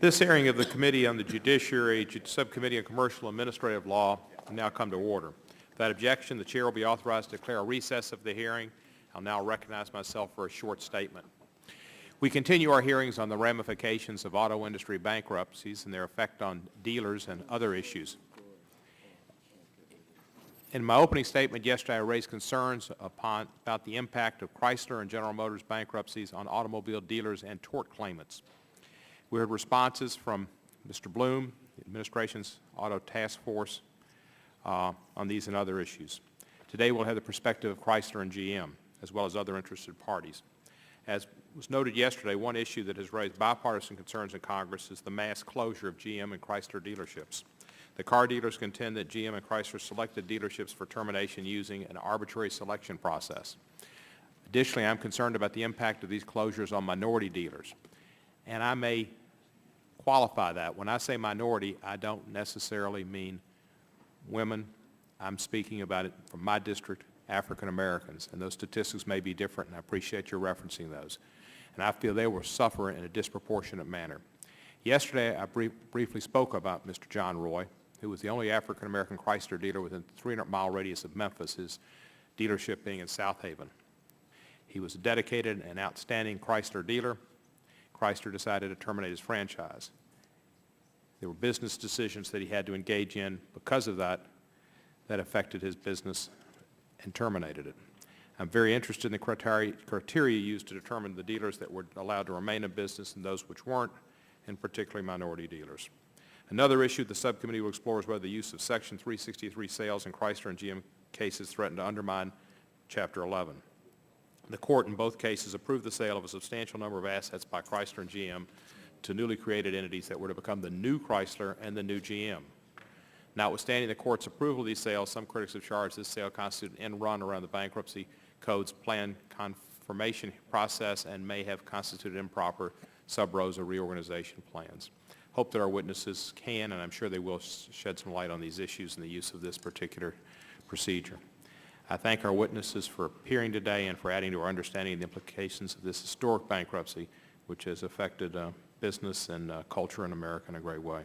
This hearing of the Committee on the Judiciary, Subcommittee on Commercial Administrative Law, will now come to order. Without objection, the Chair will be authorized to declare a recess of the hearing. I'll now recognize myself for a short statement. We continue our hearings on the ramifications of auto industry bankruptcies and their effect on dealers and other issues. In my opening statement yesterday, I raised concerns about the impact of Chrysler and General Motors bankruptcies on automobile dealers and tort claimants. We heard responses from Mr. Bloom, the administration's auto task force, on these and other issues. Today we'll have the perspective of Chrysler and GM, as well as other interested parties. As was noted yesterday, one issue that has raised bipartisan concerns in Congress is the mass closure of GM and Chrysler dealerships. The car dealers contend that GM and Chrysler selected dealerships for termination using an arbitrary selection process. Additionally, I'm concerned about the impact of these closures on minority dealers. And I may qualify that. When I say minority, I don't necessarily mean women. I'm speaking about it from my district, African Americans, and those statistics may be different, and I appreciate your referencing those. And I feel they will suffer in a disproportionate manner. Yesterday, I briefly spoke about Mr. John Roy, who was the only African American Chrysler dealer within a 300-mile radius of Memphis, his dealership being in South Haven. He was a dedicated and outstanding Chrysler dealer. Chrysler decided to terminate his franchise. There were business decisions that he had to engage in because of that affected his business and terminated it. I'm very interested in the criteria used to determine the dealers that were allowed to remain in business and those which weren't, and particularly minority dealers. Another issue the subcommittee will explore is whether the use of Section 363 sales in Chrysler and GM cases threatened to undermine Chapter 11. The court in both cases approved the sale of a substantial number of assets by Chrysler and GM to newly created entities that were to become the new Chrysler and the new GM. Notwithstanding the court's approval of these sales, some critics have charged this sale constituted an end run around the bankruptcy code's planned confirmation process and may have constituted improper sub rosa reorganization plans. Hope that our witnesses can, and I'm sure they will, shed some light on these issues and the use of this particular procedure. I thank our witnesses for appearing today and for adding to our understanding of the implications of this historic bankruptcy, which has affected business and culture in America in a great way.